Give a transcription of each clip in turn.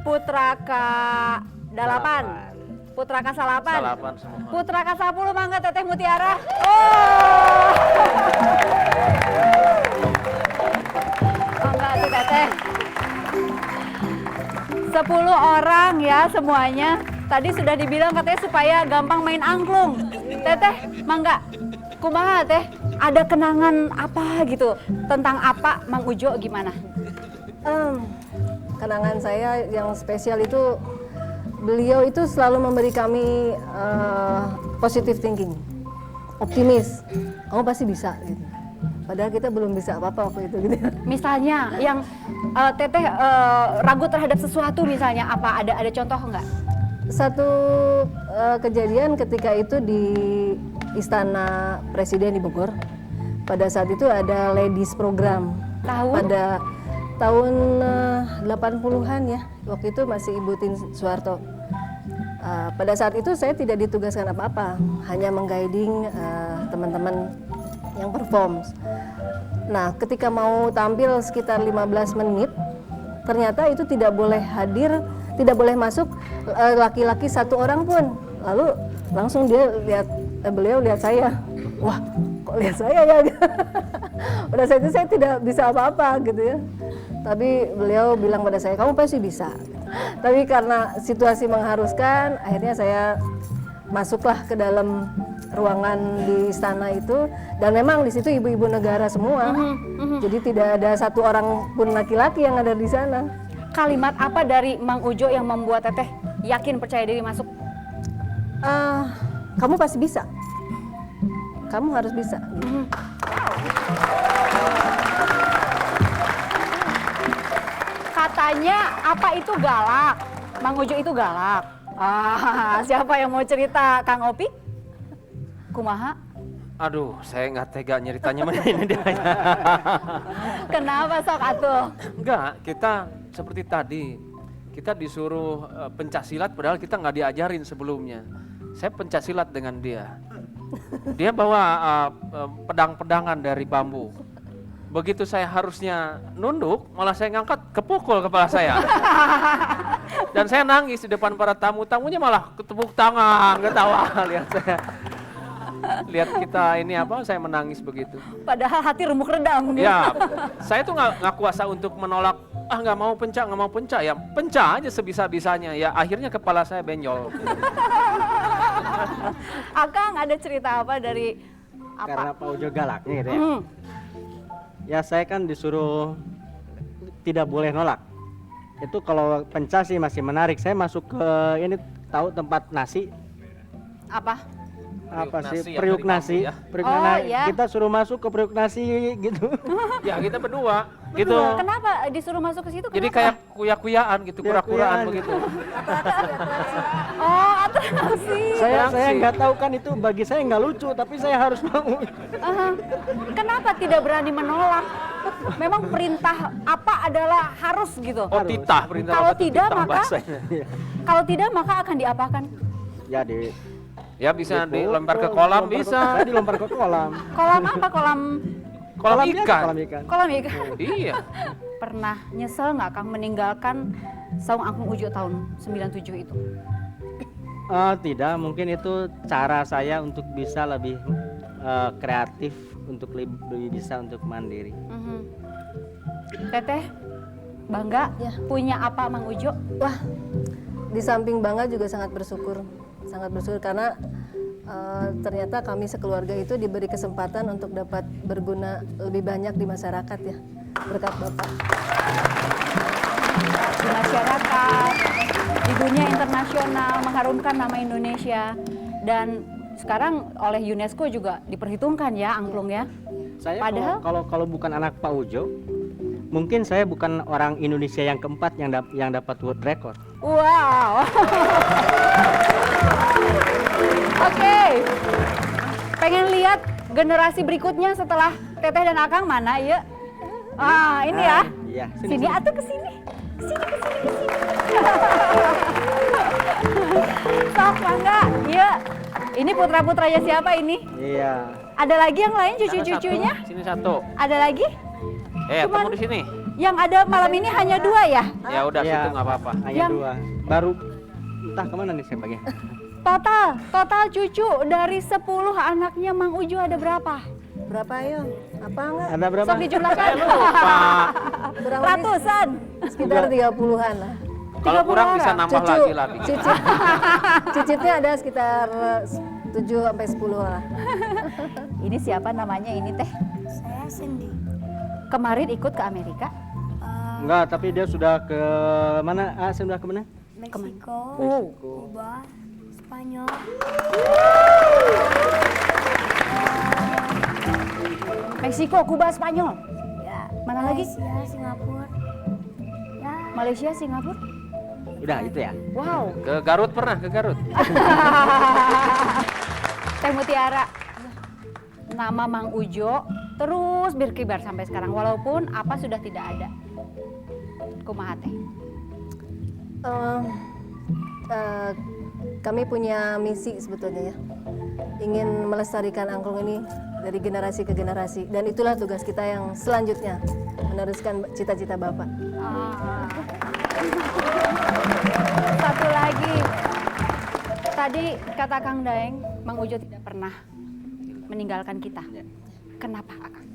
Putra K8. Putra K8. Salapan semua. Putra K10 mangga Teteh Mutiara. Oh. Mangga tuh Teteh. 10 orang ya semuanya. Tadi sudah dibilang katanya supaya gampang main angklung. Teteh, mangga. Kumaha Teh? Ada kenangan apa gitu tentang apa Mang Ujo gimana? Kenangan saya yang spesial itu beliau itu selalu memberi kami positive thinking, optimis. Kamu pasti bisa. Gitu. Padahal kita belum bisa apa-apa waktu itu. Gitu. Misalnya yang Teteh ragu terhadap sesuatu misalnya apa? Ada contoh nggak? Satu kejadian ketika itu di Istana Presiden di Bogor. Pada saat itu ada ladies program. Pada tahun 80-an ya. Waktu itu masih Ibu Tin Soeharto. Pada saat itu saya tidak ditugaskan apa-apa, hanya mengguiding teman-teman yang perform. Nah, ketika mau tampil sekitar 15 menit, ternyata itu tidak boleh hadir, tidak boleh masuk laki-laki satu orang pun. Lalu langsung beliau lihat saya, wah kok lihat saya ya? Pada saat itu saya tidak bisa apa-apa gitu ya. Tapi beliau bilang pada saya, kamu pasti bisa. Tapi karena situasi mengharuskan, akhirnya saya masuklah ke dalam ruangan di istana itu. Dan memang di situ ibu-ibu negara semua. Jadi tidak ada satu orang pun laki-laki yang ada di sana. Kalimat apa dari Mang Ujo yang membuat Teteh yakin percaya diri masuk? Kamu pasti bisa. Kamu harus bisa. Katanya apa itu galak? Mang Ujo itu galak. Siapa yang mau cerita? Kang Opi? Kumaha? Aduh, saya nggak tega nyeritanya mana ini dia. Kenapa sok atuh? Enggak, kita seperti tadi. Kita disuruh pencaksilat padahal kita nggak diajarin sebelumnya. Saya pencaksilat dengan dia. Dia bawa pedang-pedangan dari bambu. Begitu saya harusnya nunduk, malah saya ngangkat, kepukul kepala saya. Dan saya nangis di depan para tamu-tamunya malah ketepuk tangan, ketawa lihat saya. Lihat kita ini apa, saya menangis begitu. Padahal hati remuk redam. Ya, saya tuh nggak kuasa untuk menolak. Nggak mau pencak, ya pencak aja sebisa-bisanya. Ya akhirnya kepala saya benjol. Akang ada cerita apa dari apa? Karena Pak Ujo galaknya gitu ya. Ya saya kan disuruh tidak boleh nolak. Itu kalau pencak sih masih menarik. Saya masuk ke ini tahu tempat nasi. Apa? Apa sih Periuk periuk nasi? ya. Periuk Oh, nasi. ya. Kita suruh masuk ke periuk nasi gitu. Ya kita berdua gitu. Kenapa disuruh masuk ke situ? Jadi Kenapa? kayak kuya-kuyaan gitu, kura-kuraan Kuya-kuyaan. begitu. Oh, atraksi. Saya nggak tahu kan itu bagi saya nggak lucu, tapi saya harus mau. Kenapa tidak berani menolak? Memang perintah apa adalah harus gitu. Oh titah perintah. Kalau apa tuh? tidak, Titah maka? bahasanya. Kalau tidak maka akan diapakan? Jadi Ya bisa dilempar ke kolam bisa. Saya dilempar ke kolam. Kolam apa? Kolam Kolam biasa, ikan. Kolam ikan. kolam ikan. Iya. Pernah nyesel nggak Kang meninggalkan Saung Angklung Ujo tahun 97 itu? Tidak, mungkin itu cara saya untuk bisa lebih kreatif, untuk lebih bisa untuk mandiri. Teteh, bangga Ya. punya apa Mang Ujo? Wah, di samping bangga juga sangat bersyukur karena ternyata kami sekeluarga itu diberi kesempatan untuk dapat berguna lebih banyak di masyarakat ya, berkat Bapak. Di masyarakat, di dunia internasional, mengharumkan nama Indonesia, dan sekarang oleh UNESCO juga diperhitungkan ya angklung ya. Saya Padahal- kalau bukan anak Pak Ujo, mungkin saya bukan orang Indonesia yang keempat yang dapat world record. Wow. Oke. Pengen lihat generasi berikutnya setelah Teteh dan Akang mana ya? Ini ya. Iya. Sini atuh ke sini. Ke sini. Sok mangga. Iya. Ini putra-putranya siapa ini? Iya. Ada lagi yang lain Sana cucu-cucunya? satu, Sini satu. Ada lagi? Temu di sini. Yang ada malam ini hanya 2 ya? Ya udah Ya, situ nggak apa-apa. Hanya Yang- 2. Baru entah kemana nih saya bagian. Total cucu dari 10 anaknya Mang Ujo ada berapa? Berapa ayo? Apa enggak? Ada berapa? Sok dijumlahkan. Kurang lebih Ratusan. sekitar 30-an lah. Kalau 30 kurang bisa orang. nambah lagi lah. Bi. Cicitnya ada sekitar 7 sampai 10 lah. Ini siapa namanya ini teh? Saya Cindy. Kemarin ikut ke Amerika. Enggak, tapi dia sudah ke mana? Sudah ke mana? Meksiko, Oh. Kuba, Spanyol. Meksiko, Kuba, Spanyol. Ya. Mana lagi? Malaysia, Singapura. Ya. Malaysia, Singapura. Udah itu ya. Wow. Ke Garut pernah, ke Garut. Teh Mutiara. Nama Mang Ujo terus berkibar sampai sekarang walaupun apa sudah tidak ada. Kumaha teh? Kami punya misi sebetulnya ya, ingin melestarikan angklung ini dari generasi ke generasi, dan itulah tugas kita yang selanjutnya, meneruskan cita-cita Bapak. Satu lagi, tadi kata Kang Daeng, Mang Ujo tidak pernah meninggalkan kita. Kenapa, Akang?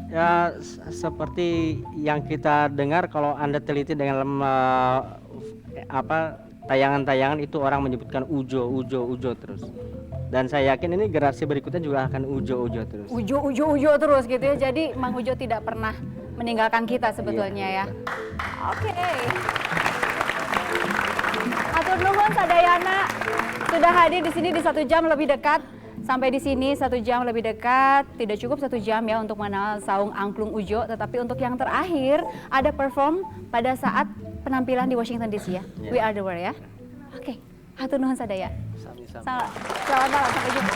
Ya seperti yang kita dengar, kalau Anda teliti dengan tayangan-tayangan itu orang menyebutkan Ujo terus. Dan saya yakin ini generasi berikutnya juga akan Ujo terus. Ujo terus gitu ya. Jadi Mang Ujo tidak pernah meninggalkan kita sebetulnya ya. Oke. Atur nuhun sadayana sudah hadir di sini di 1 jam lebih dekat. Sampai di sini 1 jam lebih dekat, tidak cukup 1 jam ya untuk mengenal saung angklung Ujo, tetapi untuk yang terakhir ada perform pada saat penampilan di Washington DC ya. We Are The World ya. Oke, hatur nuhun sadaya. Sami-sami. Selamat malam, sampai jumpa.